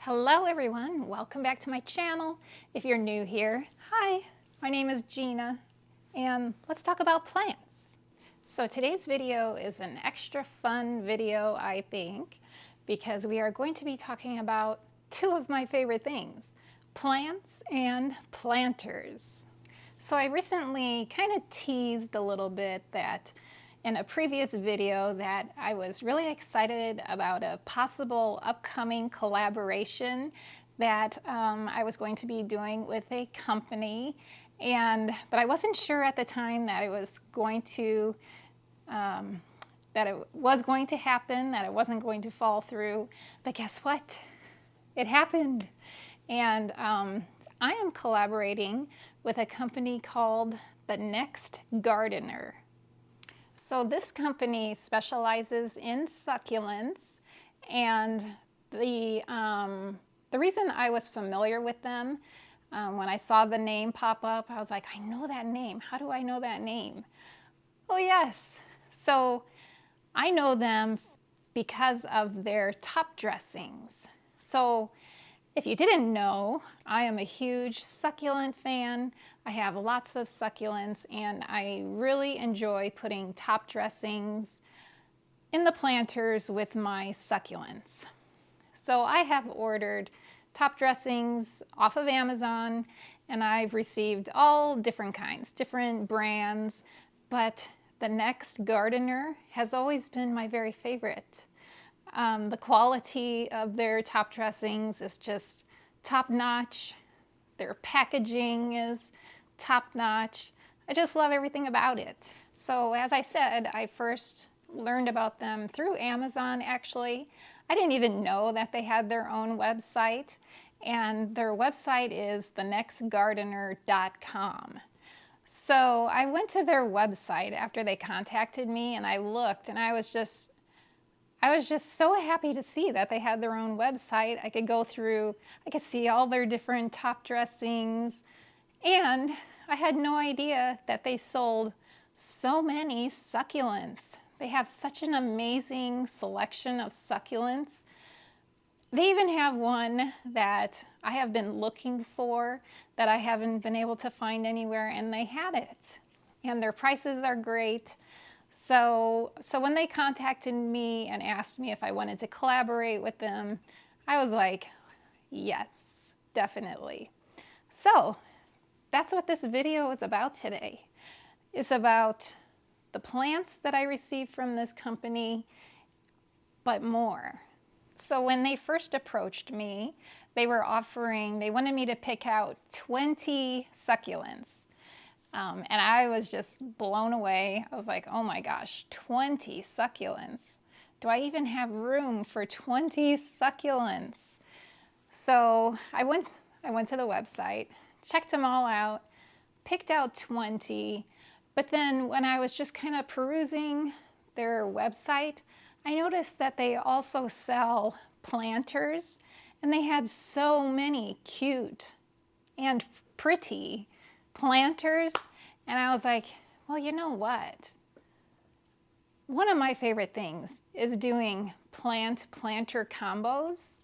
Hello everyone, welcome back to my channel. If you're new here, hi, my name is Gina and let's talk about plants. So today's video is an extra fun video, I think, because we are going to be talking about two of my favorite things, plants and planters. So I recently kind of teased a little bit that in a previous video that I was really excited about a possible upcoming collaboration that I was going to be doing with a company, but I wasn't sure at the time that it was going to happen, that it wasn't going to fall through. But guess what? It happened, and I am collaborating with a company called The Next Gardener. So this company specializes in succulents, and the reason I was familiar with them, when I saw the name pop up, I was like, I know that name. How do I know that name? Oh yes. So I know them because of their top dressings. So if you didn't know, I am a huge succulent fan. I have lots of succulents and I really enjoy putting top dressings in the planters with my succulents. So I have ordered top dressings off of Amazon and I've received all different kinds, different brands, but The Next Gardener has always been my very favorite. The quality of their top dressings is just top-notch. Their packaging is top-notch. I just love everything about it. So as I said, I first learned about them through Amazon, actually. I didn't even know that they had their own website, and their website is thenextgardener.com. So I went to their website after they contacted me and I looked, and I was just so happy to see that they had their own website. I could go through, I could see all their different top dressings, and I had no idea that they sold so many succulents. They have such an amazing selection of succulents. They even have one that I have been looking for that I haven't been able to find anywhere, and they had it. And their prices are great. So when they contacted me and asked me if I wanted to collaborate with them, I was like, yes, definitely. So that's what this video is about today. It's about the plants that I received from this company, but more. So when they first approached me, they wanted me to pick out 20 succulents. And I was just blown away. I was like, oh my gosh, 20 succulents. Do I even have room for 20 succulents? So I went to the website, checked them all out, picked out 20, but then when I was just kind of perusing their website, I noticed that they also sell planters, and they had so many cute and pretty planters, and I was like, well, you know what? One of my favorite things is doing plant-planter combos,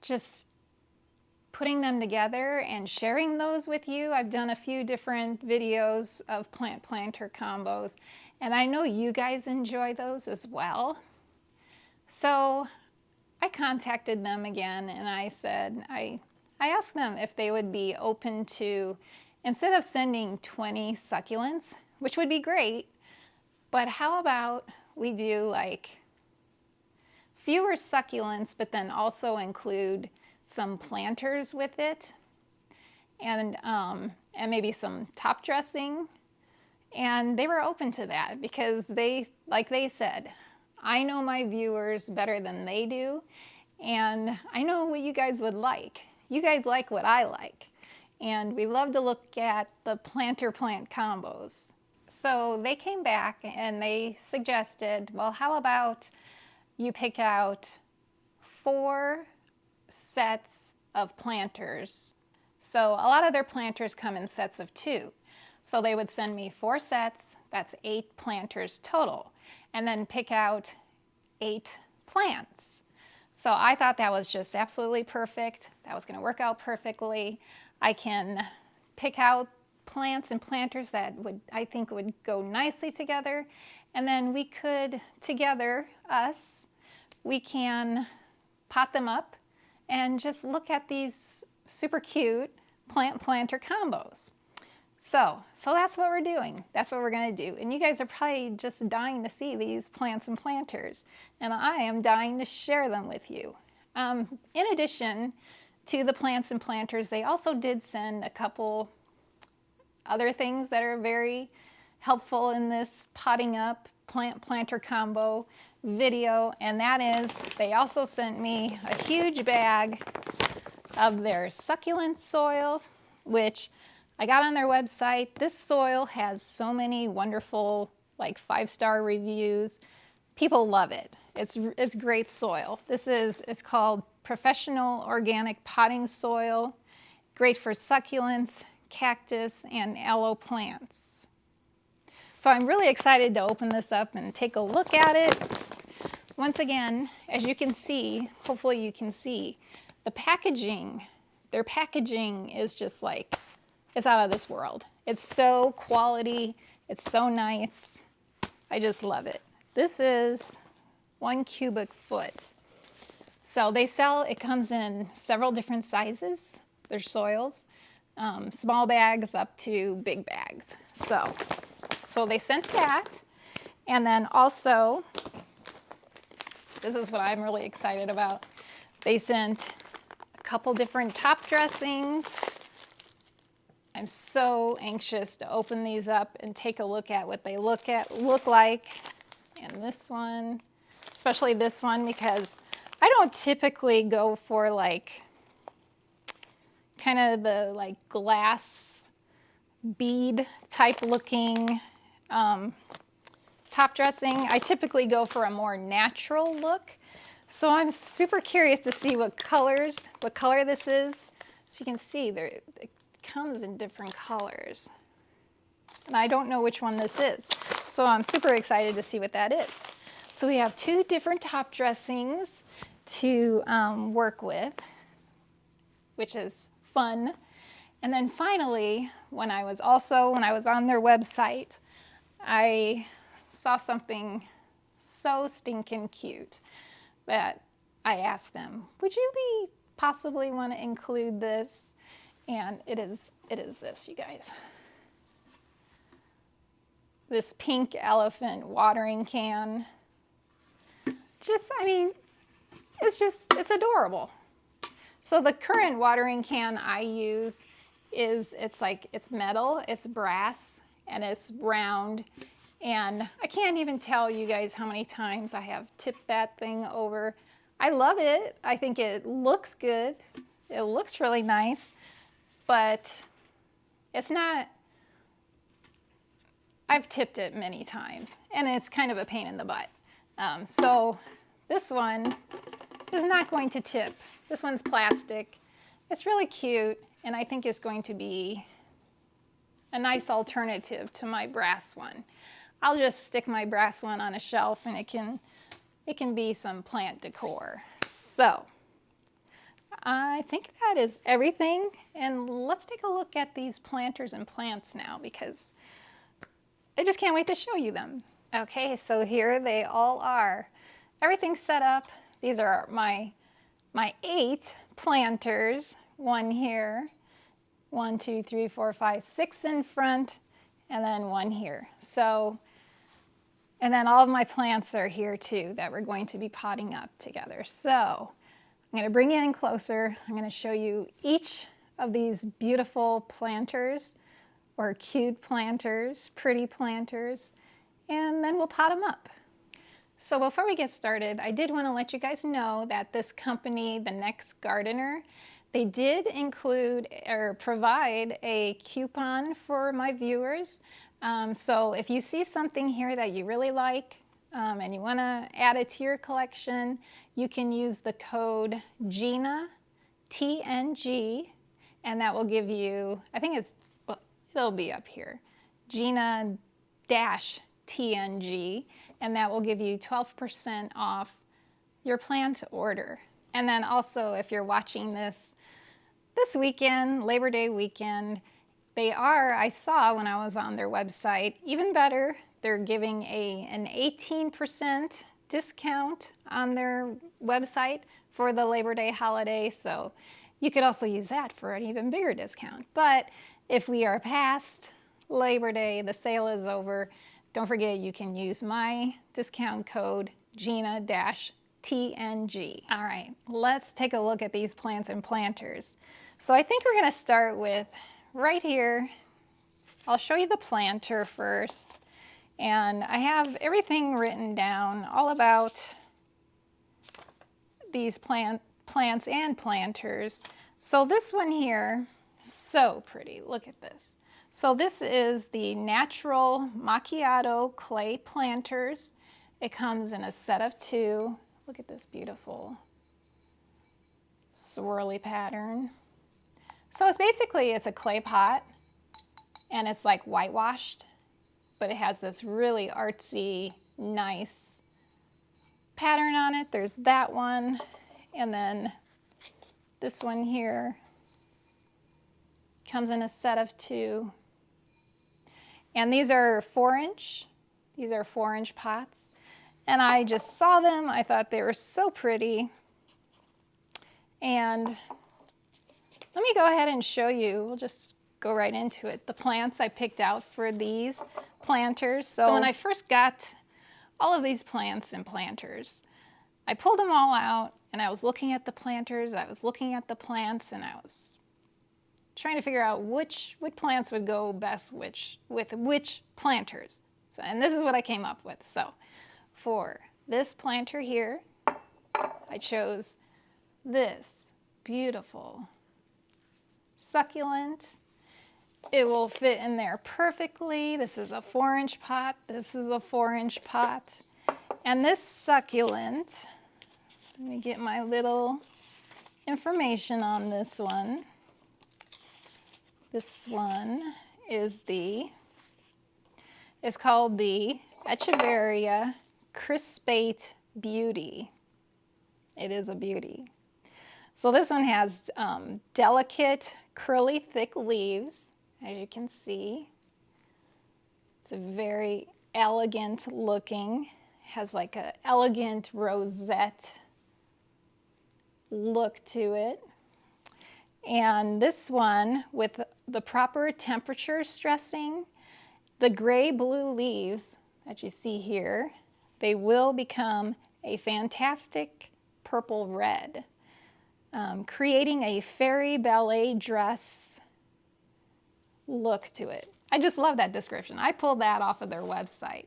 just putting them together and sharing those with you. I've done a few different videos of plant-planter combos, and I know you guys enjoy those as well. So I contacted them again, and I asked them if they would be open to, instead of sending 20 succulents, which would be great, but how about we do like fewer succulents, but then also include some planters with it, and maybe some top dressing. And they were open to that because like they said, I know my viewers better than they do, and I know what you guys would like. You guys like what I like, and we love to look at the planter-plant combos. So they came back and they suggested, well, how about you pick out 4 sets of planters. So a lot of their planters come in sets of 2. So they would send me 4 sets, that's 8 planters total, and then pick out 8 plants. So I thought that was just absolutely perfect. That was going to work out perfectly. I can pick out plants and planters that I think would go nicely together. And then we could together, we can pot them up and just look at these super cute plant-planter combos. So that's what we're doing. That's what we're gonna do. And you guys are probably just dying to see these plants and planters. And I am dying to share them with you. In addition to the plants and planters, they also did send a couple other things that are very helpful in this potting up plant-planter combo video. And that is, they also sent me a huge bag of their succulent soil, which I got on their website. This soil has so many wonderful, like 5-star reviews. People love it. It's great soil. It's called Professional Organic Potting Soil. Great for succulents, cactus, and aloe plants. So I'm really excited to open this up and take a look at it. Once again, as you can see, hopefully you can see, the packaging, their packaging is just like, it's out of this world. It's so quality, it's so nice. I just love it. This is 1 cubic foot. So they sell, it comes in several different sizes, their soils, small bags up to big bags. So they sent that. And then also, this is what I'm really excited about. They sent a couple different top dressings. I'm so anxious to open these up and take a look at what they look like. And this one, especially this one, because I don't typically go for like kind of the like glass bead type looking top dressing. I typically go for a more natural look. So I'm super curious to see what color this is. So you can see it comes in different colors. And I don't know which one this is. So I'm super excited to see what that is. So we have 2 different top dressings to work with, which is fun. And then finally, when I was on their website, I saw something so stinking cute that I asked them, would you possibly want to include this? And it is this, you guys. This pink elephant watering can. It's adorable. So the current watering can I use it's metal, it's brass, and it's round. And I can't even tell you guys how many times I have tipped that thing over. I love it. I think it looks good. It looks really nice, but it's not, I've tipped it many times and it's kind of a pain in the butt. So this one is not going to tip. This one's plastic. It's really cute, and I think it's going to be a nice alternative to my brass one. I'll just stick my brass one on a shelf and it can be some plant decor. So I think that is everything, and let's take a look at these planters and plants now because I just can't wait to show you them. Okay, so here they all are. Everything's set up. These are my 8 planters. 1 here, 1, 2, 3, 4, 5, 6 in front, and then 1 here. So, and then all of my plants are here too that we're going to be potting up together. So I'm going to bring you in closer. I'm going to show you each of these beautiful planters, or cute planters, pretty planters, and then we'll pot them up. So before we get started, I did want to let you guys know that this company, The Next Gardener, they did include or provide a coupon for my viewers. So if you see something here that you really like and you want to add it to your collection, you can use the code GINA, TNG, and that will give you, I think it'll be up here, GINA-TNG, and that will give you 12% off your plant order. And then also, if you're watching this weekend, Labor Day weekend, I saw when I was on their website, even better, they're giving an 18% discount on their website for the Labor Day holiday. So you could also use that for an even bigger discount. But if we are past Labor Day, the sale is over, don't forget you can use my discount code GINA-TNG. All right, let's take a look at these plants and planters. So I think we're going to start with right here. I'll show you the planter first. And I have everything written down all about these plants and planters. So this one here, so pretty. Look at this. So this is the Natural Macchiato Clay Planters. It comes in a set of 2. Look at this beautiful swirly pattern. So it's a clay pot, and it's like whitewashed, but it has this really artsy, nice pattern on it. There's that one, and then this one here comes in a set of 2. And these are 4-inch. These are 4-inch pots. And I just saw them. I thought they were so pretty. And let me go ahead and show you. We'll just go right into it. The plants I picked out for these planters. So when I first got all of these plants and planters, I pulled them all out and I was looking at the planters, I was looking at the plants, and I was trying to figure out which plants would go best with which planters. So, and this is what I came up with. So for this planter here, I chose this beautiful succulent. It will fit in there perfectly. This is a 4-inch pot. This is a 4-inch pot. And this succulent, let me get my little information on this one. This one is it's called the Echeveria Crispate Beauty. It is a beauty. So this one has delicate, curly, thick leaves, as you can see. It's a very elegant looking, has like an elegant rosette look to it. And this one, with the proper temperature stressing, the gray-blue leaves that you see here, they will become a fantastic purple red, creating a fairy ballet dress look to it. I just love that description. I pulled that off of their website.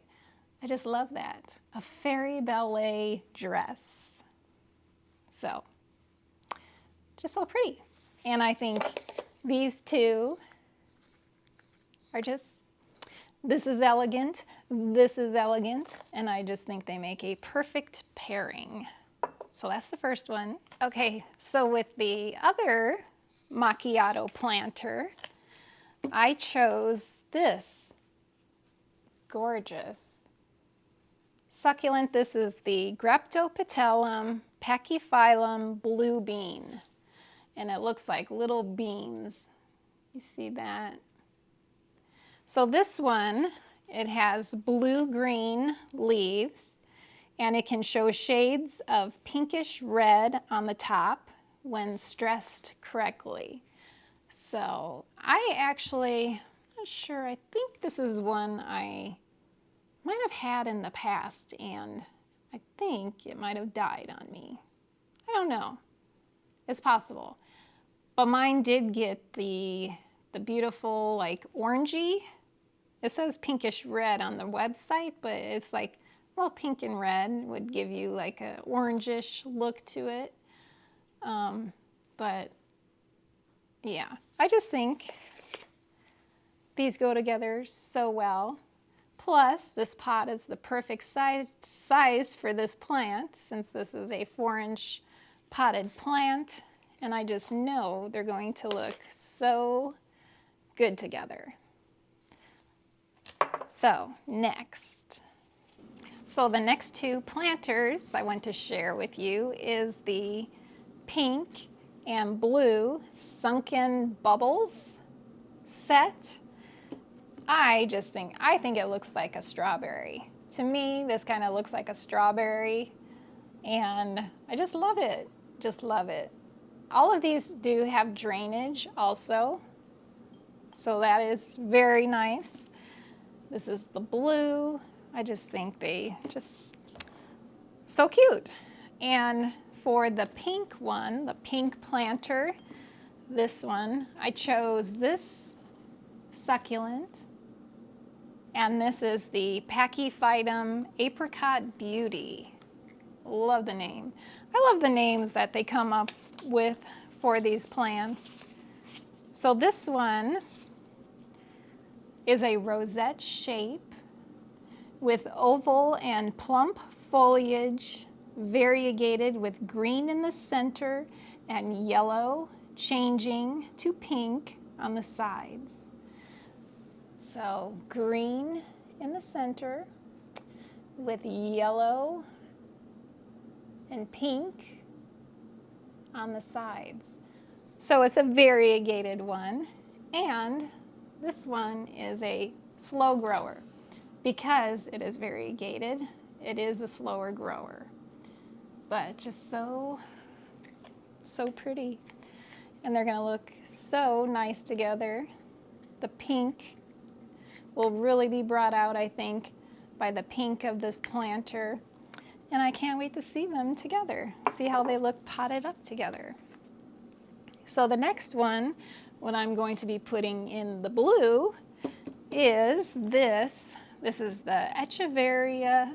I just love that. A fairy ballet dress. So, just so pretty. And I think these two are just, this is elegant, and I just think they make a perfect pairing. So that's the first one. Okay, so with the other macchiato planter, I chose this gorgeous succulent. This is the Graptopetellum pachyphyllum blue bean. And it looks like little beans. You see that? So this one, it has blue-green leaves, and it can show shades of pinkish red on the top when stressed correctly. So I'm not sure, I think this is one I might have had in the past, and I think it might have died on me. I don't know. It's possible. But mine did get the beautiful, like, orangey. It says pinkish red on the website, but it's like, well, pink and red would give you like a orangish look to it. But yeah, I just think these go together so well. Plus, this pot is the perfect size for this plant, since this is a 4-inch potted plant. And I just know they're going to look so good together. So next. So the next two planters I want to share with you is the pink and blue sunken bubbles set. I think it looks like a strawberry. To me, this kind of looks like a strawberry, and I just love it. Just love it. All of these do have drainage also, so that is very nice. This is the blue. I just think they just so cute. And for the pink one, the pink planter, this one, I chose this succulent. And this is the Pachyphytum Apricot Beauty. Love the name. I love the names that they come up with for these plants. So this one is a rosette shape with oval and plump foliage, variegated with green in the center and yellow, changing to pink on the sides. So green in the center with yellow and pink on the sides. So it's a variegated one, and this one is a slow grower. Because it is variegated, it is a slower grower, but just so pretty. And they're gonna look so nice together. The pink will really be brought out, I think, by the pink of this planter. And I can't wait to see them together, see how they look potted up together. So the next one, what I'm going to be putting in the blue, is this. This is the Echeveria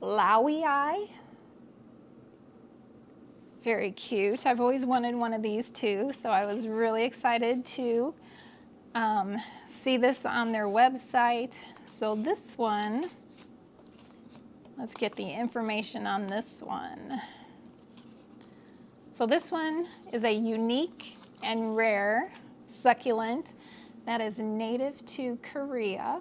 Lowii. Very cute. I've always wanted one of these too, so I was really excited to see this on their website. So this one, let's get the information on this one. So this one is a unique and rare succulent that is native to Korea.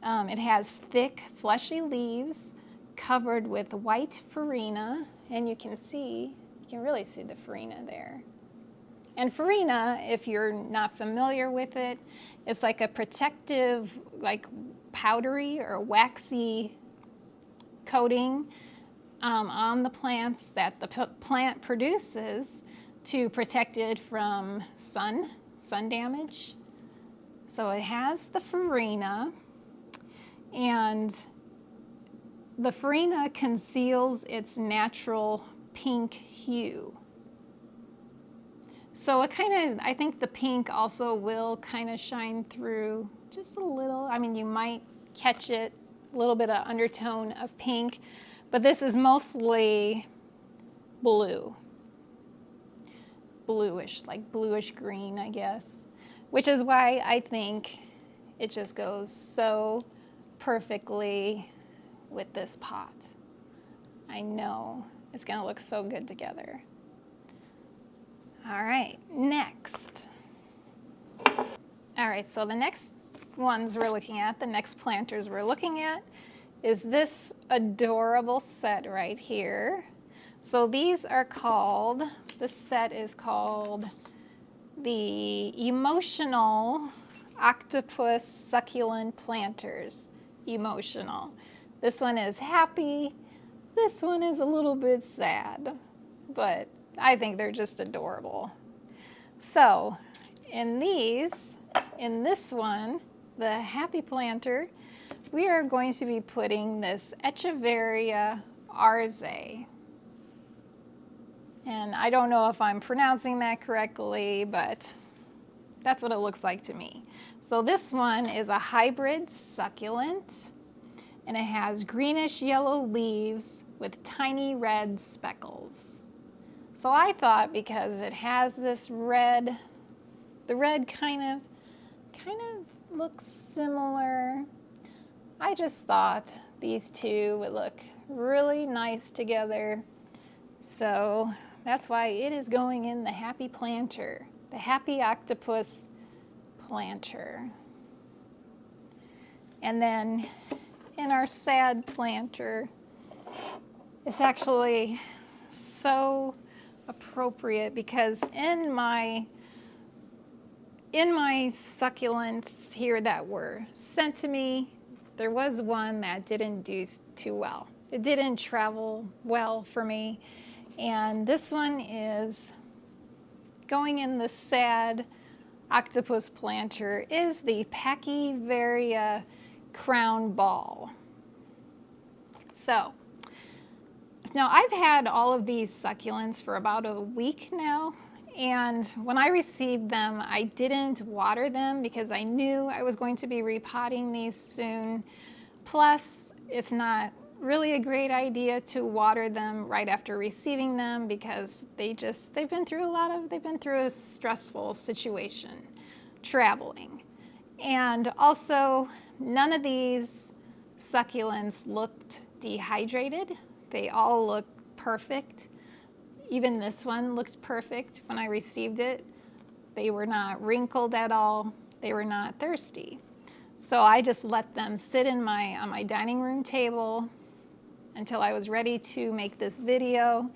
It has thick, fleshy leaves covered with white farina, and you can really see the farina there. And farina, if you're not familiar with it, it's like a protective, like powdery or waxy coating on the plants that the plant produces to protect it from sun damage. So it has the farina, and the farina conceals its natural pink hue. So it I think the pink also will kind of shine through just a little. I mean, you might catch it, a little bit of undertone of pink, but this is mostly blue. Bluish, like bluish green, I guess, which is why I think it just goes so perfectly with this pot. I know it's gonna look so good together. All right, next. All right, so the next ones we're looking at, the next planters we're looking at, is this adorable set right here. So these are called, this set is called the Emotional Octopus Succulent Planters. Emotional. This one is happy. This one is a little bit sad, but I think they're just adorable. So in this one, the happy planter, we are going to be putting this Echeveria arze. And I don't know if I'm pronouncing that correctly, but that's what it looks like to me. So this one is a hybrid succulent, and it has greenish yellow leaves with tiny red speckles. So I thought, because it has this red, the red kind of looks similar, I just thought these two would look really nice together. So that's why it is going in the happy planter, the happy octopus planter. And then in our sad planter, it's actually so appropriate because in my succulents here that were sent to me, there was one that didn't do too well. It didn't travel well for me. And this one is going in the sad octopus planter, is the Pachyvaria crown ball. So now I've had all of these succulents for about a week now, and when I received them, I didn't water them because I knew I was going to be repotting these soon. Plus, it's not really a great idea to water them right after receiving them because they've been through a stressful situation traveling. And also, none of these succulents looked dehydrated. They all look perfect. Even this one looked perfect when I received it. They were not wrinkled at all. They were not thirsty. So I just let them sit on my dining room table until I was ready to make this video.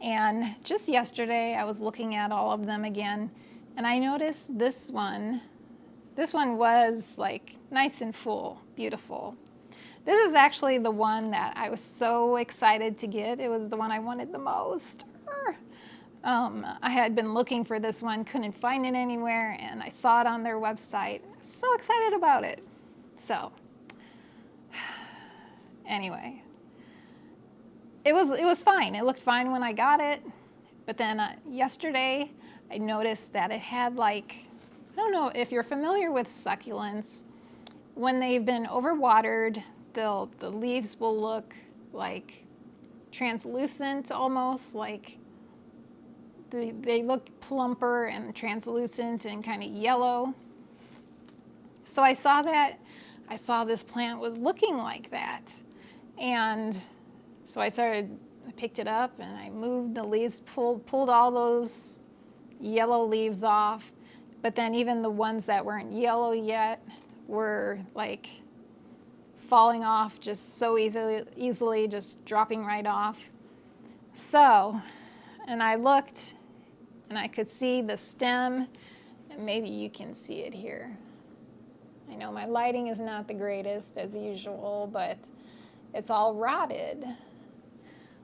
And just yesterday, I was looking at all of them again, and I noticed this one was like nice and full, beautiful. This is actually the one that I was so excited to get. It was the one I wanted the most. I had been looking for this one, couldn't find it anywhere, and I saw it on their website. I was so excited about it. So, anyway, it was fine. It looked fine when I got it, but then yesterday I noticed that it had like, I don't know if you're familiar with succulents, when they've been overwatered, the leaves will look like translucent almost, like they look plumper and translucent and kind of yellow. So I saw this plant was looking like that. And so I picked it up and I moved the leaves, pulled all those yellow leaves off. But then even the ones that weren't yellow yet were like falling off just so easily, just dropping right off. So, and I looked and I could see the stem, and maybe you can see it here. I know my lighting is not the greatest as usual, but it's all rotted.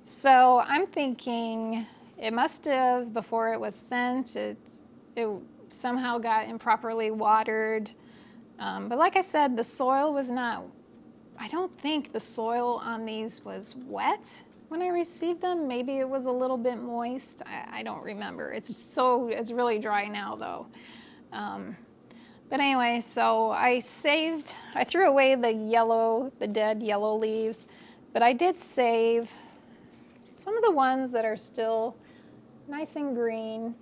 So I'm thinking it must have, before it was sent, it somehow got improperly watered. But like I said, the soil was not, I don't think the soil on these was wet when I received them. Maybe it was a little bit moist. I don't remember. It's really dry now though. But anyway, so I threw away the dead yellow leaves, but I did save some of the ones that are still nice and green,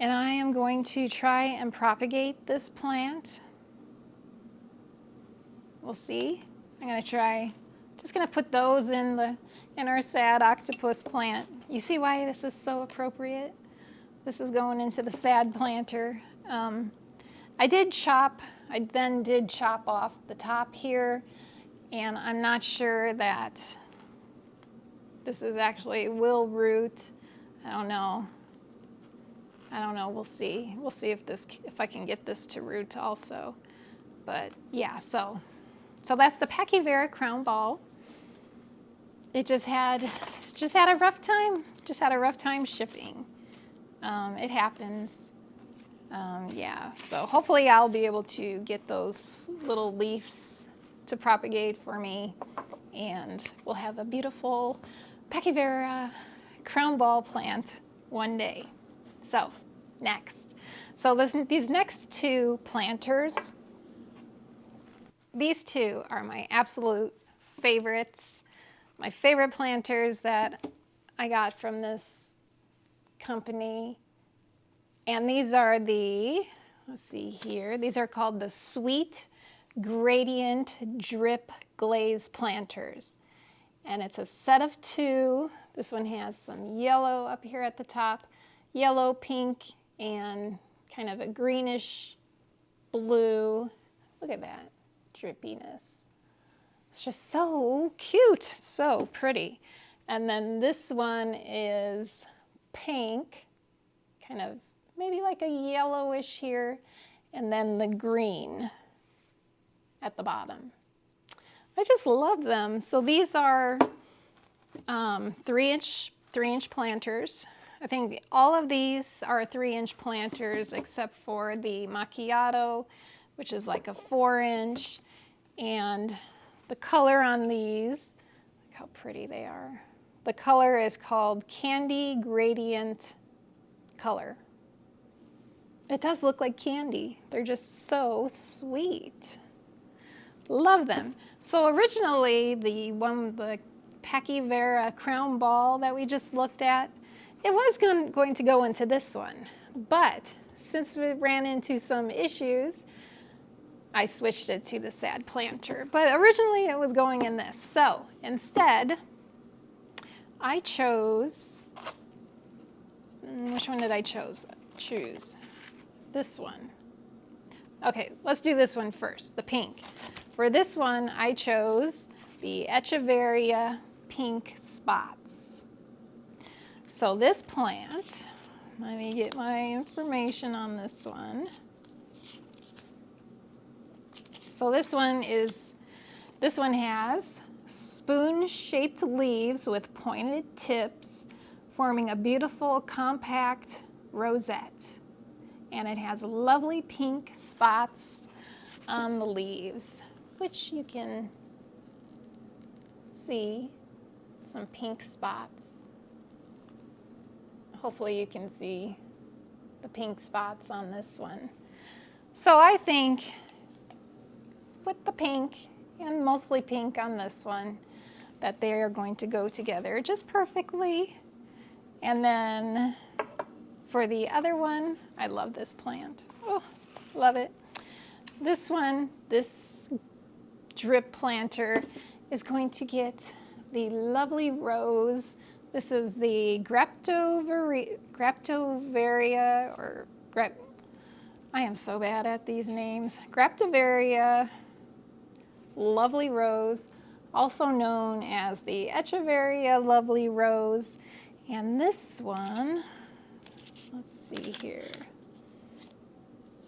and I am going to try and propagate this plant. We'll see. I'm gonna try, just gonna put those in our sad octopus plant. You see why this is so appropriate? This is going into the sad planter. I then did chop off the top here, and I'm not sure that this is actually will root. I don't know. We'll see. We'll see if I can get this to root also. But yeah, so that's the Pachyvaria crown ball. It just had a rough time. Just had a rough time shipping. It happens. Yeah, so hopefully I'll be able to get those little leaves to propagate for me, and we'll have a beautiful Pachyvaria crown ball plant one day. So next, these next two planters, these two are my absolute favorites, my favorite planters that I got from this company. And these are let's see here, these are called the Sweet Gradient Drip Glaze Planters. And it's a set of two. This one has some yellow up here at the top, yellow, pink, and kind of a greenish blue. Look at that drippiness. It's just so cute, so pretty. And then this one is pink, kind of maybe like a yellowish here, and then the green at the bottom. I just love them. So these are 3-inch planters. I think all of these are 3-inch planters except for the macchiato, which is like a 4-inch. And the color on these, look how pretty they are. The color is called Candy Gradient Color. It does look like candy. They're just so sweet. Love them. So originally the Paki Vera crown ball that we just looked at, it was going to go into this one. But since we ran into some issues, I switched it to the sad planter. But originally it was going in this. So instead, I chose, which one did I choose? This one. Okay, let's do this one first, the pink. For this one, I chose the Echeveria pink spots. So this plant, let me get my information on this one. So this one has spoon-shaped leaves with pointed tips, forming a beautiful compact rosette. And it has lovely pink spots on the leaves, which you can see some pink spots. Hopefully you can see the pink spots on this one. So I think with the pink and mostly pink on this one, that they are going to go together just perfectly. And then for the other one, I love this plant. Oh, love it. This one, this drip planter is going to get the lovely rose. This is the Graptovaria, or I am so bad at these names. Graptovaria lovely rose, also known as the Echeveria lovely rose. And this one, let's see here.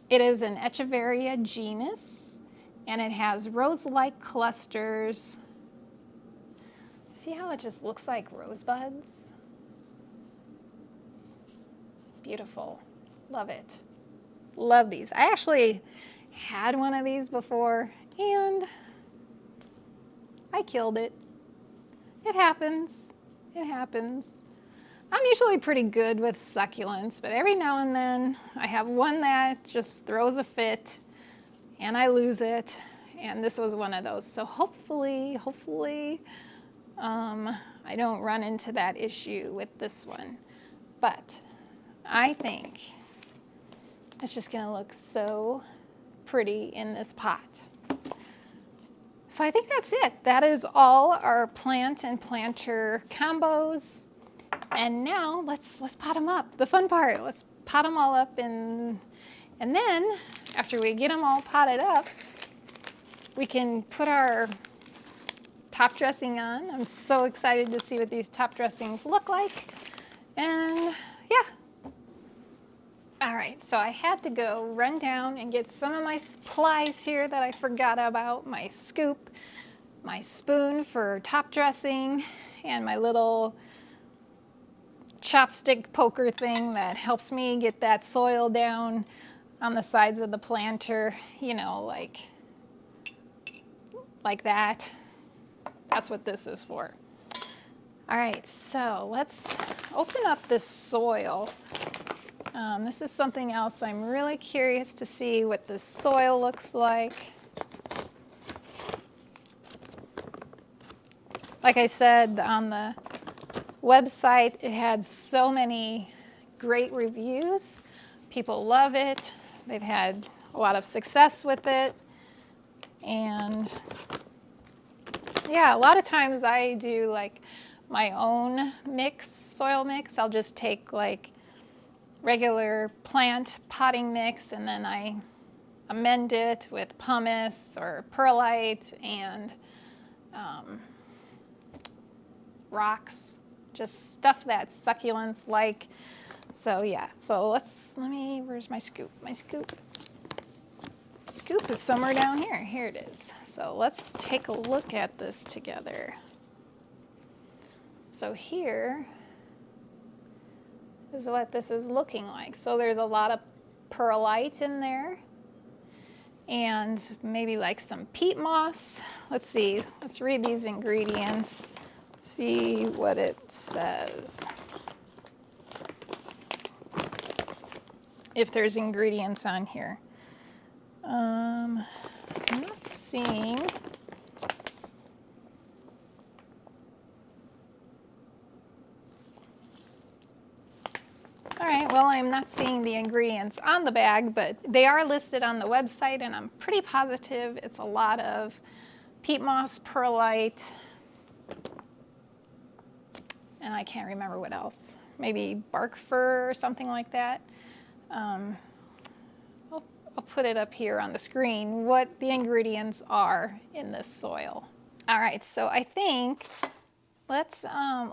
It is an Echeveria genus, and it has rose-like clusters. See how it just looks like rosebuds? Beautiful. Love it. Love these. I actually had one of these before, and I killed it. It happens. It happens. I'm usually pretty good with succulents, but every now and then I have one that just throws a fit and I lose it, and this was one of those. So hopefully, I don't run into that issue with this one. But I think it's just gonna look so pretty in this pot. So I think that's it. That is all our plant and planter combos. And now let's pot them up. The fun part, let's pot them all up, and then after we get them all potted up, we can put our top dressing on. I'm so excited to see what these top dressings look like. And yeah. All right, so I had to go run down and get some of my supplies here that I forgot about. My scoop, my spoon for top dressing, and my little chopstick poker thing that helps me get that soil down on the sides of the planter, you know, like that. That's what this is for. All right, so let's open up this soil. This is something else I'm really curious to see what the soil looks like. Like I said, on the website, it had so many great reviews. People love it. They've had a lot of success with it. And yeah, a lot of times I do like my own mix, soil mix. I'll just take like regular plant potting mix, and then I amend it with pumice or perlite and rocks. just stuff that succulents like. So yeah, so where's my scoop? My scoop is somewhere down here. Here it is. So let's take a look at this together. So here is what this is looking like. So there's a lot of perlite in there and maybe like some peat moss. Let's see, let's read these ingredients, see what it says. If there's ingredients on here. I'm not seeing. All right, well, I'm not seeing the ingredients on the bag, but they are listed on the website, and I'm pretty positive it's a lot of peat moss, perlite, and I can't remember what else. Maybe bark fir or something like that. I'll put it up here on the screen what the ingredients are in this soil. All right, so I think let's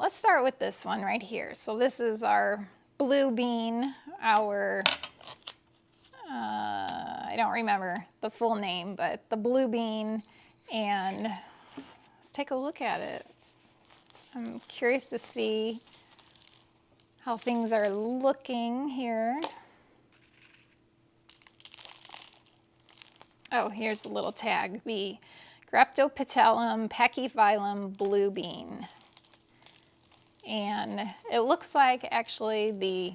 start with this one right here. So this is our blue bean, our I don't remember the full name, but the blue bean, and let's take a look at it. I'm curious to see how things are looking here. Oh, here's the little tag, the Graptophyllum pachyphylum blue bean. And it looks like actually the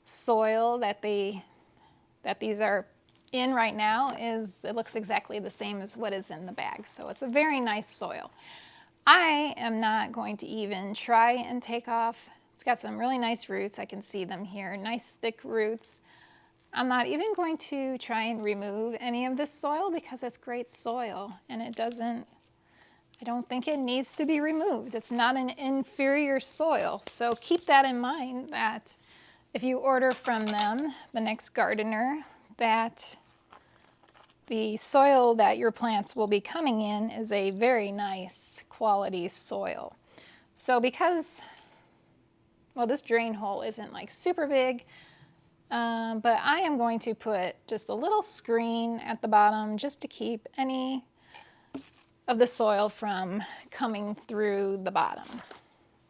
soil that these are in right now it looks exactly the same as what is in the bag. So it's a very nice soil. I am not going to even try and take off. It's got some really nice roots. I can see them here, nice thick roots. I'm not even going to try and remove any of this soil because it's great soil and I don't think it needs to be removed. It's not an inferior soil. So keep that in mind that if you order from them, the Next Gardener, that the soil that your plants will be coming in is a very nice quality soil. So because, well, this drain hole isn't like super big, but I am going to put just a little screen at the bottom just to keep any of the soil from coming through the bottom.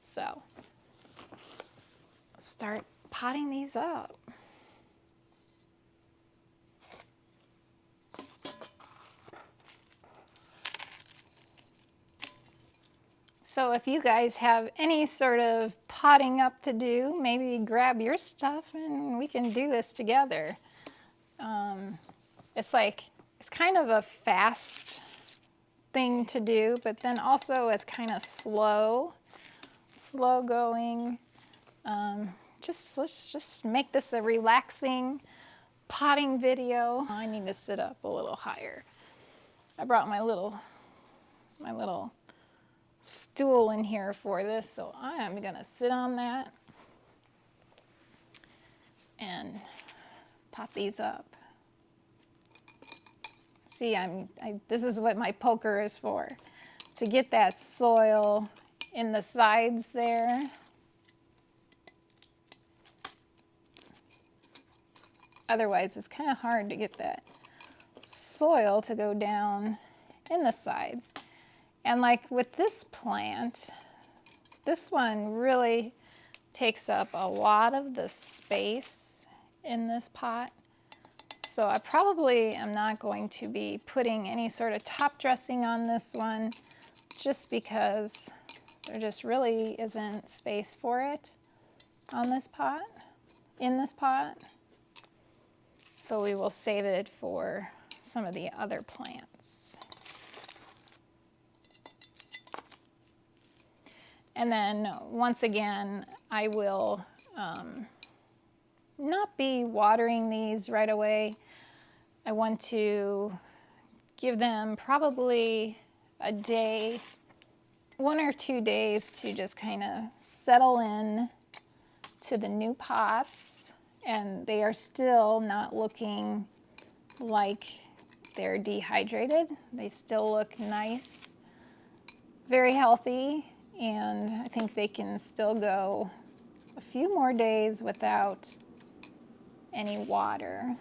So start potting these up. So if you guys have any sort of potting up to do, maybe grab your stuff and we can do this together. It's kind of a fast thing to do, but then also it's kind of slow going. Let's just make this a relaxing potting video. I need to sit up a little higher. I brought my little stool in here for this, so I am gonna sit on that and pot these up. See, this is what my poker is for, to get that soil in the sides there. Otherwise, it's kind of hard to get that soil to go down in the sides. And like with this plant, this one really takes up a lot of the space in this pot. So I probably am not going to be putting any sort of top dressing on this one just because there just really isn't space for it on this pot, in this pot. So we will save it for some of the other plants. And then once again, I will not be watering these right away. I want to give them probably a day, 1 or 2 days to just kind of settle in to the new pots. And they are still not looking like they're dehydrated. They still look nice, very healthy, and I think they can still go a few more days without any water.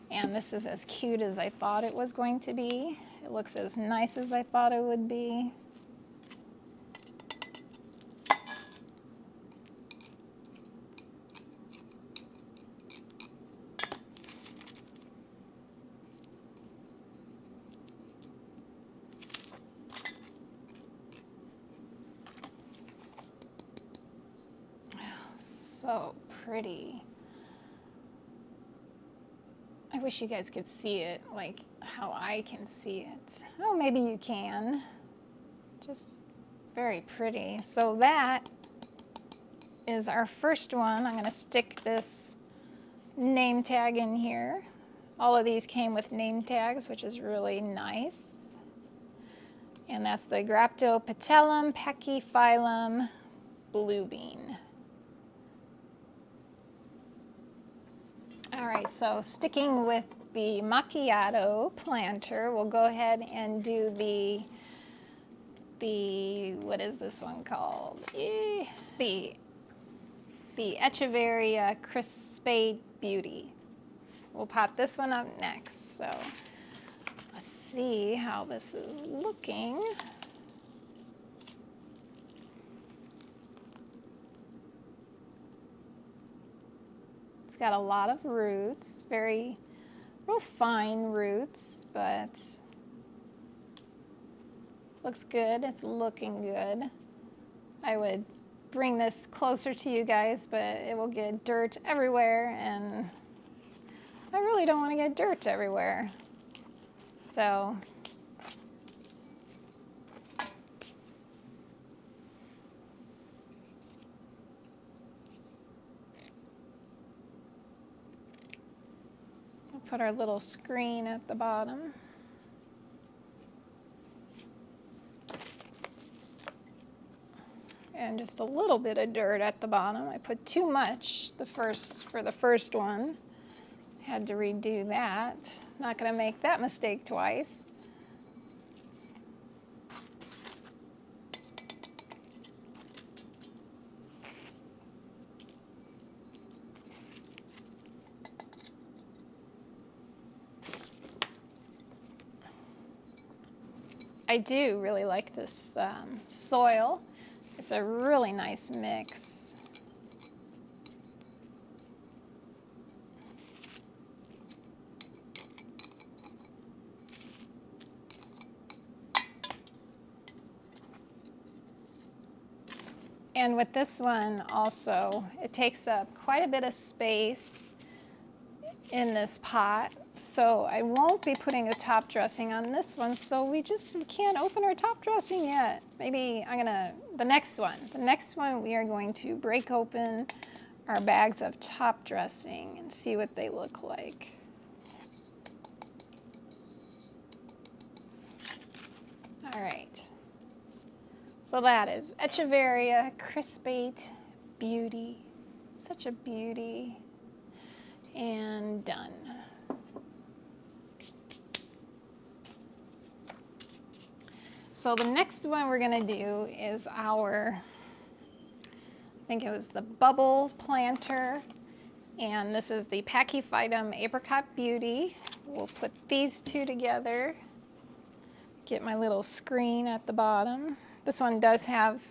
And this is as cute as I thought it was going to be. It looks as nice as I thought it would be. So pretty. I wish you guys could see it like how I can see it. Oh, maybe you can. Just very pretty. So that is our first one. I'm going to stick this name tag in here. All of these came with name tags, which is really nice. And that's the Graptopetellum pachyphyllum blue bean. All right, so sticking with the macchiato planter, we'll go ahead and do the what is this one called? The Echeveria crispate beauty. We'll pot this one up next. So let's see how this is looking. It's got a lot of roots, real fine roots, but looks good. It's looking good. I would bring this closer to you guys, but it will get dirt everywhere, and I really don't want to get dirt everywhere. So we'll put our little screen at the bottom. And just a little bit of dirt at the bottom. I put too much for the first one. Had to redo that. Not going to make that mistake twice. I do really like this soil. It's a really nice mix. And with this one also, it takes up quite a bit of space in this pot. So I won't be putting a top dressing on this one, so we can't open our top dressing yet. Maybe the next one we are going to break open our bags of top dressing and see what they look like. All right, so that is Echeveria crispate beauty. Such a beauty. And done. So the next one we're going to do is I think it was the bubble planter, and this is the Pachyphyllum apricot beauty. We'll put these two together. Get my little screen at the bottom. This one does have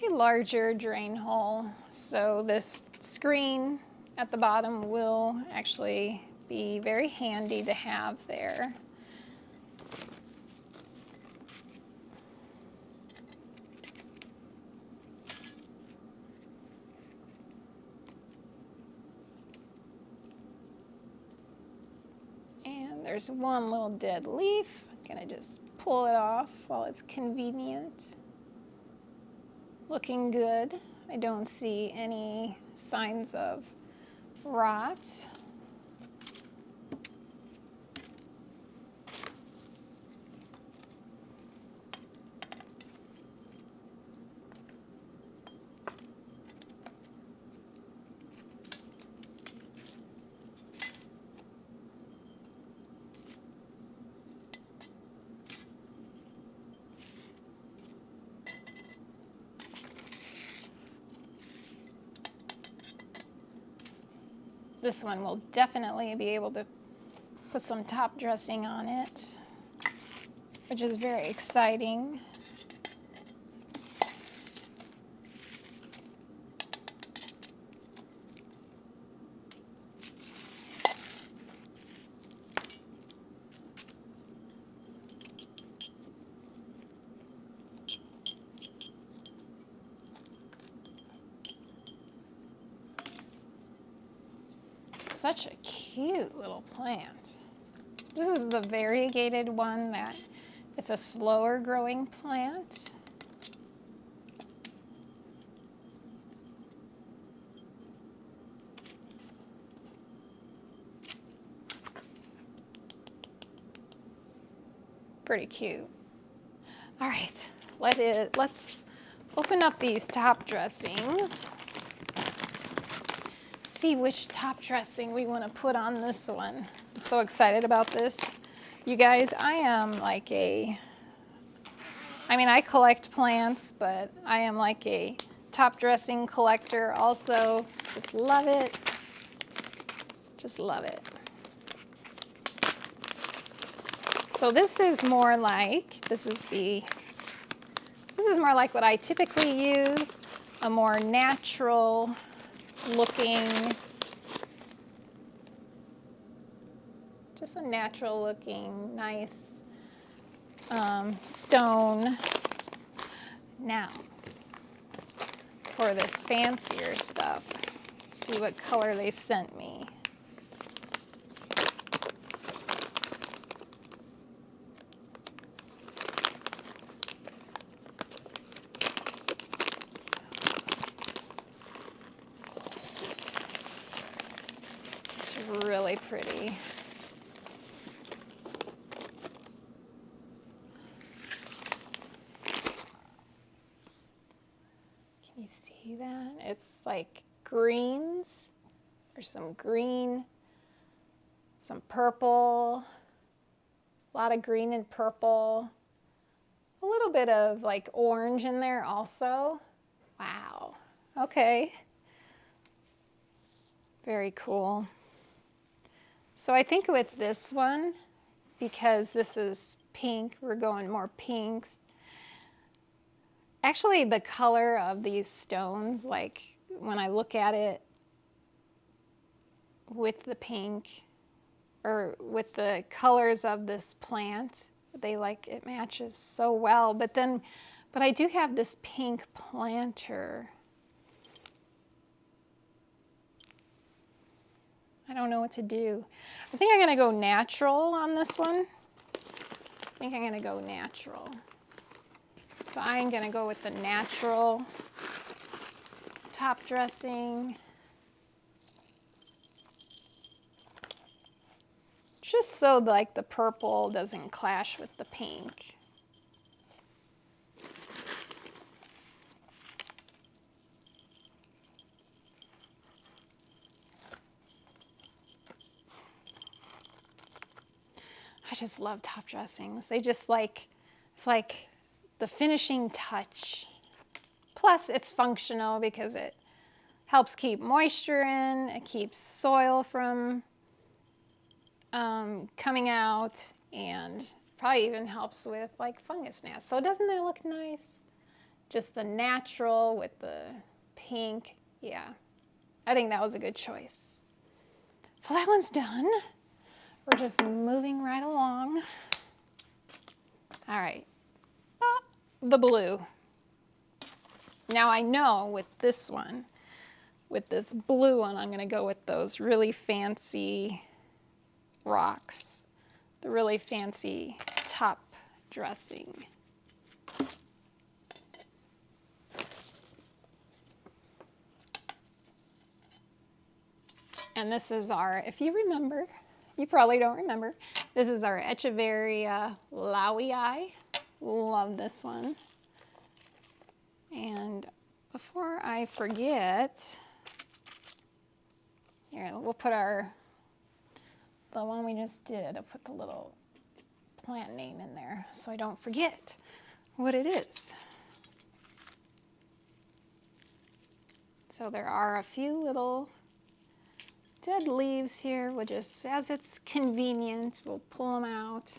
a larger drain hole, so this screen at the bottom will actually be very handy to have there. And there's one little dead leaf. I'm gonna just pull it off while it's convenient. Looking good. I don't see any signs of rot. This one will definitely be able to put some top dressing on it, which is very exciting. Such a cute little plant. This is the variegated one that it's a slower growing plant. Pretty cute. All right, let's open up these top dressings. See which top dressing we want to put on this one. I'm so excited about this. You guys, I am like I collect plants, but I am like a top dressing collector also. Just love it. Just love it. So this is more like, this is more like what I typically use, a more natural looking, just a natural looking, nice stone. Now, for this fancier stuff, see what color they sent me. It's really pretty. Can you see that? It's like greens. There's some green, some purple, a lot of green and purple, a little bit of like orange in there also. Wow. Okay. Very cool. So I think with this one, because this is pink, we're going more pinks. Actually, the color of these stones, like when I look at it with the pink or with the colors of this plant, it matches so well. But I do have this pink planter. I don't know what to do. I think I'm gonna go natural on this one. I think I'm gonna go natural. So I'm gonna go with the natural top dressing. Just so like the purple doesn't clash with the pink. I just love top dressings. They just it's like the finishing touch. Plus it's functional because it helps keep moisture in, it keeps soil from coming out, and probably even helps with like fungus gnats. So doesn't that look nice? Just the natural with the pink. Yeah, I think that was a good choice. So that one's done. We're just moving right along. All right, the blue. Now I know with this one, with this blue one, I'm gonna go with those really fancy rocks, the really fancy top dressing. And this is our, if you remember, you probably don't remember, this is our Echeveria Lowii. Love this one. And before I forget, here, we'll put the one we just did, I'll put the little plant name in there so I don't forget what it is. So there are a few little dead leaves here. We'll just, as it's convenient, we'll pull them out.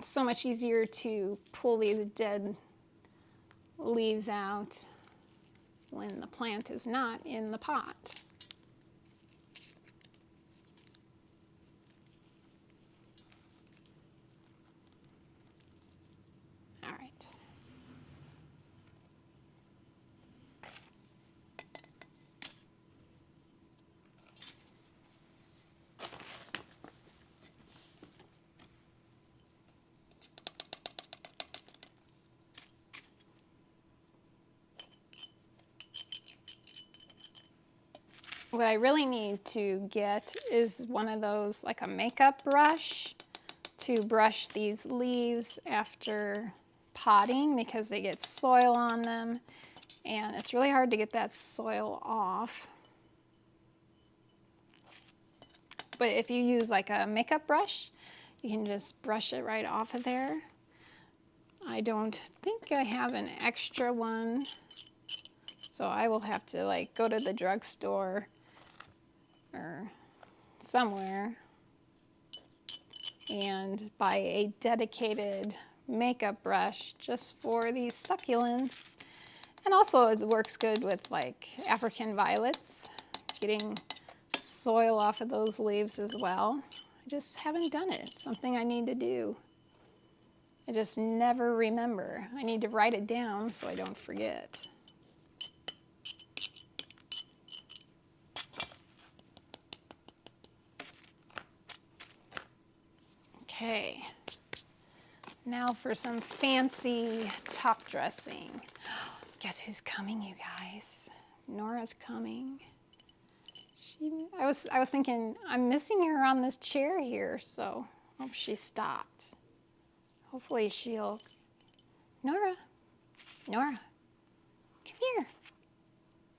So much easier to pull these dead leaves out when the plant is not in the pot. All right. What I really need to get is one of those, like a makeup brush, to brush these leaves after potting because they get soil on them and it's really hard to get that soil off. But if you use like a makeup brush, you can just brush it right off of there. I don't think I have an extra one, so I will have to like go to the drugstore or somewhere and buy a dedicated makeup brush just for these succulents. And also it works good with like African violets, getting soil off of those leaves as well. I just haven't done it. It's something I need to do. I just never remember. I need to write it down so I don't forget. Okay, now for some fancy top dressing. Guess who's coming, you guys? Nora's coming. I was thinking, I'm missing her on this chair here, so hope she stopped. Hopefully she'll... Nora, come here.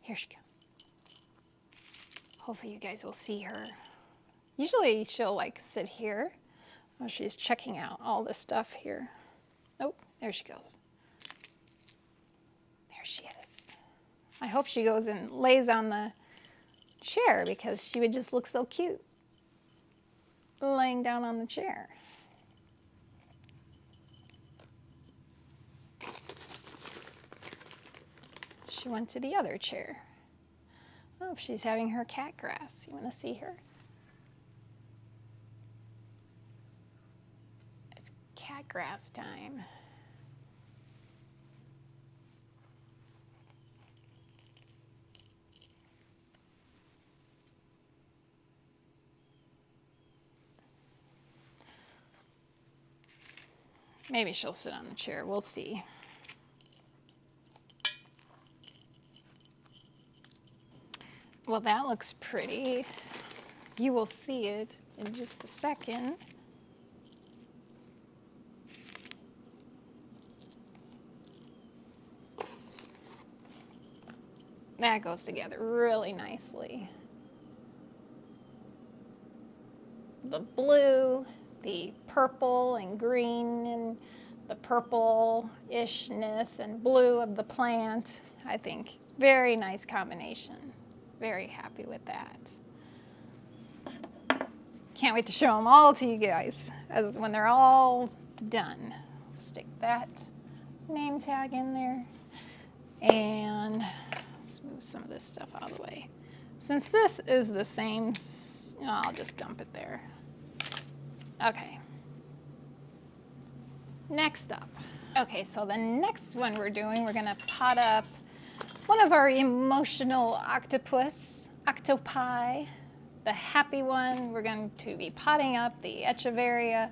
Here she comes. Hopefully you guys will see her. Usually she'll like sit here. Oh, she's checking out all this stuff here. Oh, there she goes. There she is. I hope she goes and lays on the chair because she would just look so cute laying down on the chair. She went to the other chair. Oh, she's having her cat grass. You want to see her? It's cat grass time. Maybe she'll sit on the chair. We'll see. Well, that looks pretty. You will see it in just a second. That goes together really nicely. The blue, the purple and green, and the purple-ishness and blue of the plant. I think very nice combination. Very happy with that. Can't wait to show them all to you guys as when they're all done. Stick that name tag in there. And let's move some of this stuff out of the way. Since this is the same, I'll just dump it there. Okay. Next up. Okay, so the next one we're doing, we're gonna pot up one of our emotional octopi, the happy one. We're going to be potting up the Echeveria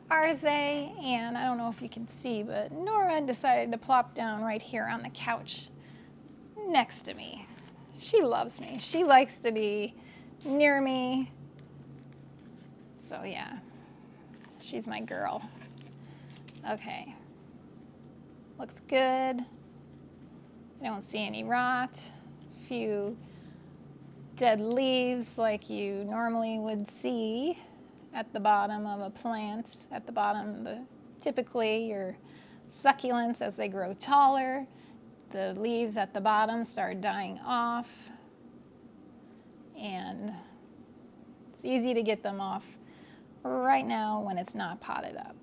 arze, and I don't know if you can see, but Nora decided to plop down right here on the couch next to me. She loves me. She likes to be near me. So yeah, she's my girl. Okay, looks good. I don't see any rot. A few dead leaves like you normally would see at the bottom of a plant, at the bottom of the Typically, your succulents, as they grow taller, the leaves at the bottom start dying off, and it's easy to get them off right now when it's not potted up.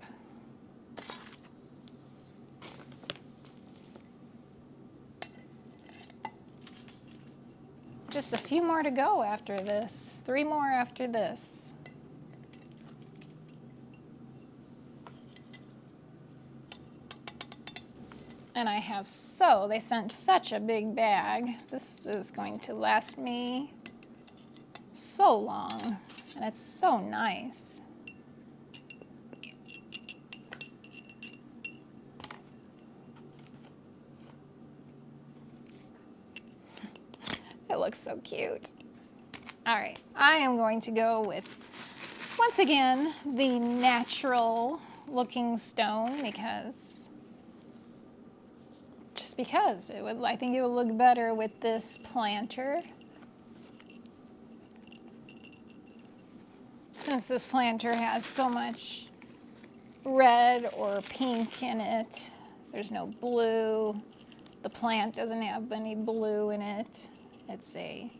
Just a few more to go after this, 3 more after this. And I have they sent such a big bag. This is going to last me so long, and it's so nice. It looks so cute. All right, I am going to go with, once again, the natural looking stone because I think it would look better with this planter. Since this planter has so much red or pink in it, there's no blue. The plant doesn't have any blue in it. It's a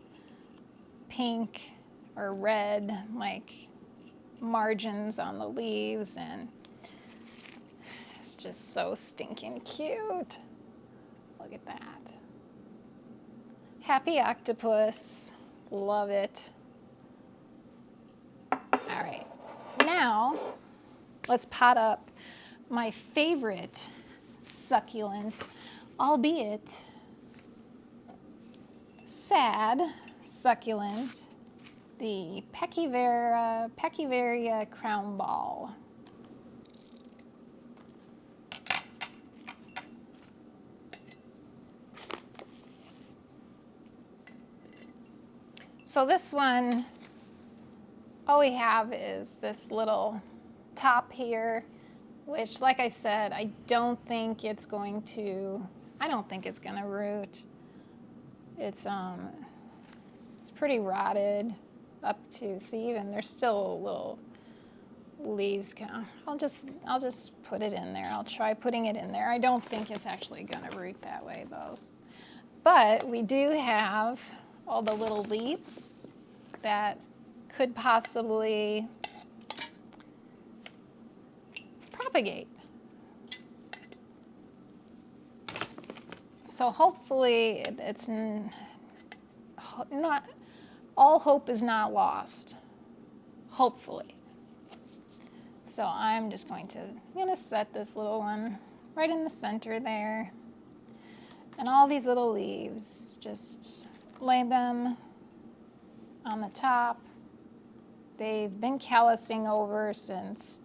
pink or red, like margins on the leaves, and it's just so stinking cute. Look at that. Happy octopus. Love it. All right, now let's pot up my favorite succulent, albeit sad succulent, the Peckyvaria crown ball. So this one, all we have is this little top here, which, like I said, I don't think it's going to root. It's pretty rotted up to, see, even there's still little leaves. I'll just put it in there. I'll try putting it in there. I don't think it's actually gonna root that way though. But we do have all the little leaves that could possibly propagate. So hopefully it's not, all hope is not lost, hopefully. So I'm just going to, set this little one right in the center there. And all these little leaves, just lay them on the top. They've been callousing over since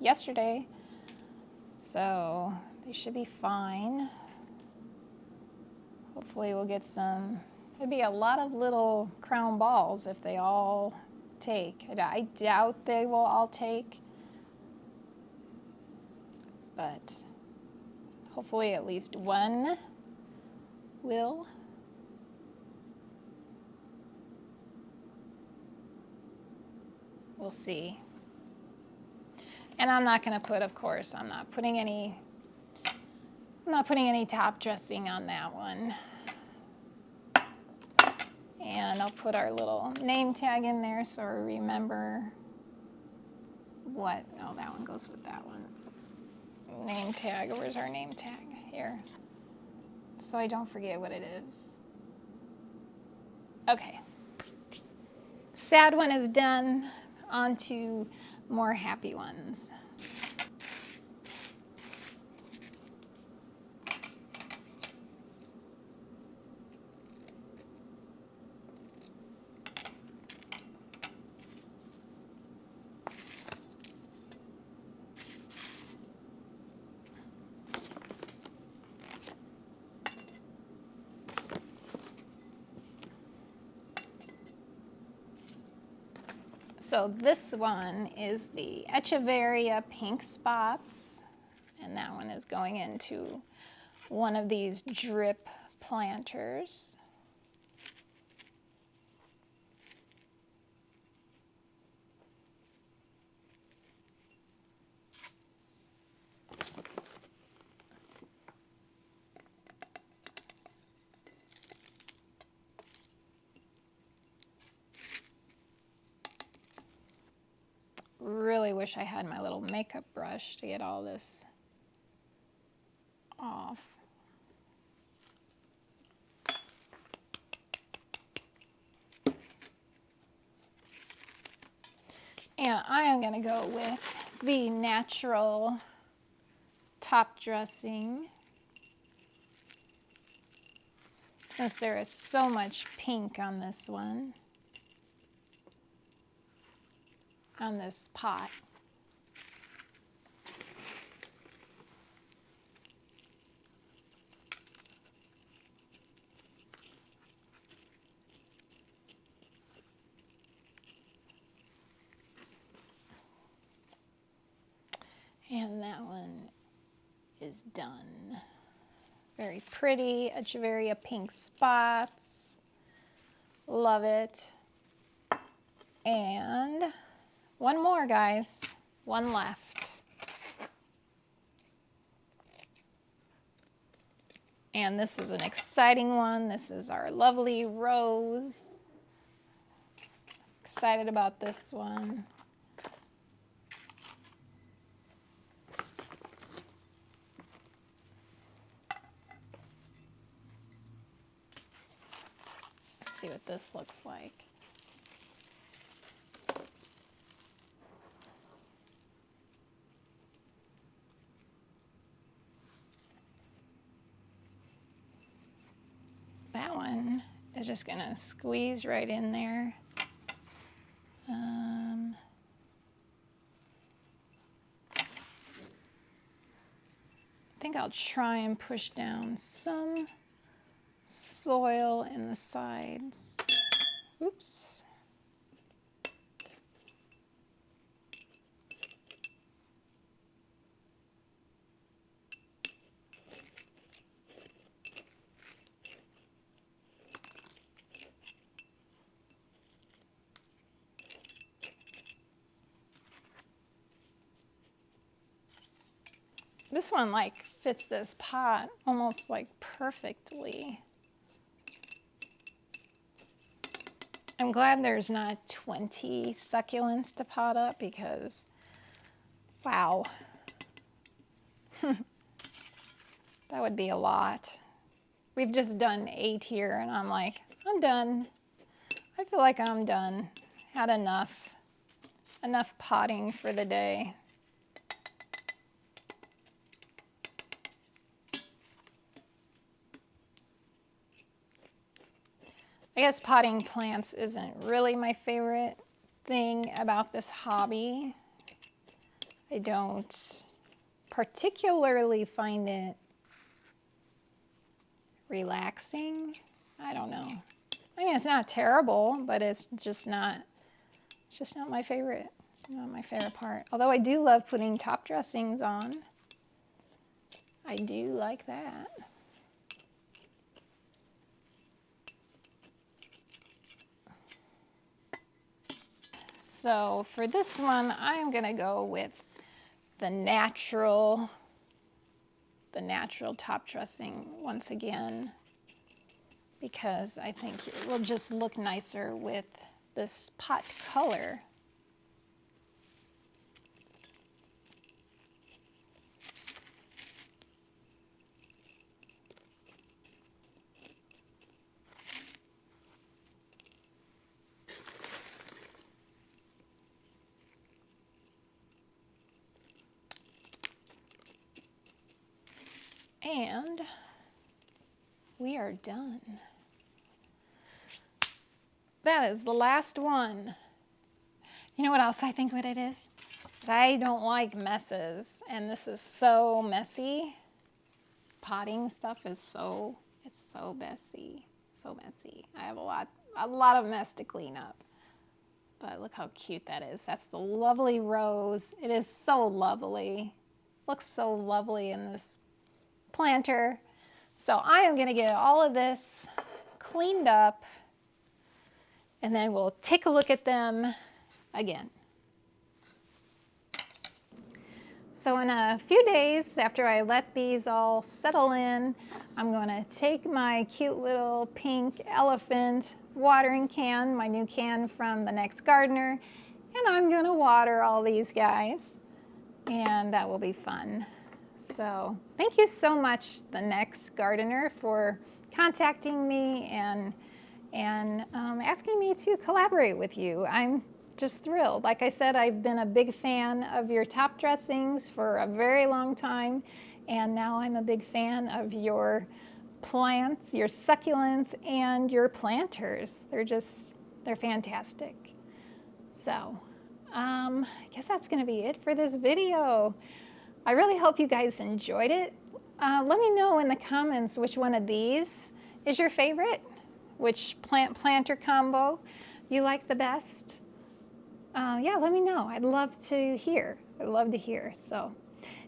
yesterday, so they should be fine. Hopefully we'll get some, it'd be a lot of little crown balls if they all take. I doubt they will all take, but hopefully at least one will. We'll see. And I'm not going to put, of course, I'm not putting any top dressing on that one. And I'll put our little name tag in there so we remember what, oh, that one goes with that one. Name tag, where's our name tag? Here. So I don't forget what it is. Okay. Sad one is done. On to more happy ones. So this one is the Echeveria pink spots, and that one is going into one of these drip planters. wish I had my little makeup brush to get all this off. And I am going to go with the natural top dressing, since there is so much pink on this one, on this pot. And that one is done. Very pretty, Echeveria pink spots. Love it. And one more, guys. One left. And this is an exciting one. This is our lovely rose. Excited about this one. Let's see what this looks like. That one is just gonna squeeze right in there. I think I'll try and push down some soil in the sides. Oops. This one like fits this pot almost like perfectly. I'm glad there's not 20 succulents to pot up because, wow, that would be a lot. We've just done 8 here and I'm like, I'm done. I feel like I'm done. Had enough potting for the day. I guess potting plants isn't really my favorite thing about this hobby. I don't particularly find it relaxing. I don't know. I mean, it's not terrible, but it's just not my favorite. It's not my favorite part. Although I do love putting top dressings on. I do like that. So for this one, I'm gonna go with the natural top dressing once again, because I think it will just look nicer with this pot color. And we are done. That is the last one. You know what else I think what it is? I don't like messes, and this is so messy. Potting stuff is it's so messy, so messy. I have a lot of mess to clean up. But look how cute that is. That's the lovely rose. It is so lovely. Looks so lovely in this planter. So I am going to get all of this cleaned up and then we'll take a look at them again. So in a few days after I let these all settle in, I'm going to take my cute little pink elephant watering can, my new can from the Next Gardener, and I'm going to water all these guys, and that will be fun. So thank you so much, the next gardener, for contacting me and asking me to collaborate with you. I'm just thrilled. Like I said, I've been a big fan of your top dressings for a very long time, and now I'm a big fan of your plants, your succulents, and your planters. They're fantastic. So I guess that's going to be it for this video. I really hope you guys enjoyed it. Let me know in the comments which one of these is your favorite, which plant-planter combo you like the best. Yeah, let me know. I'd love to hear. I'd love to hear. So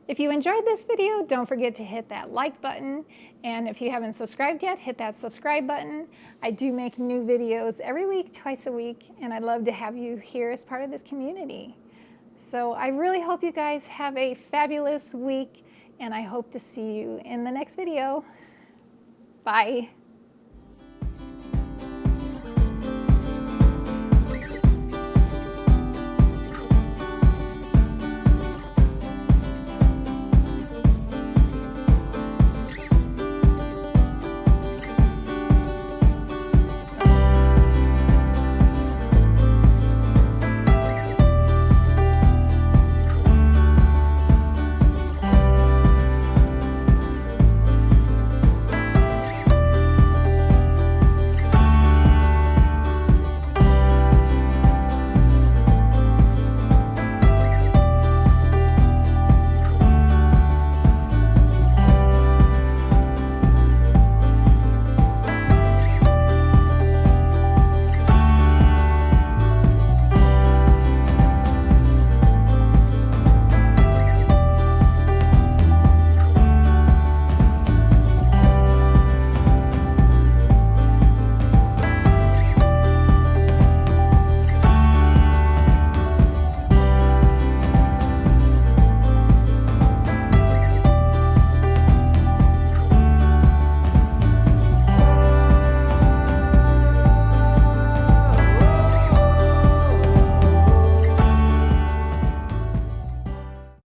if you enjoyed this video, don't forget to hit that like button. And if you haven't subscribed yet, hit that subscribe button. I do make new videos every week, twice a week, and I'd love to have you here as part of this community. So I really hope you guys have a fabulous week, and I hope to see you in the next video. Bye.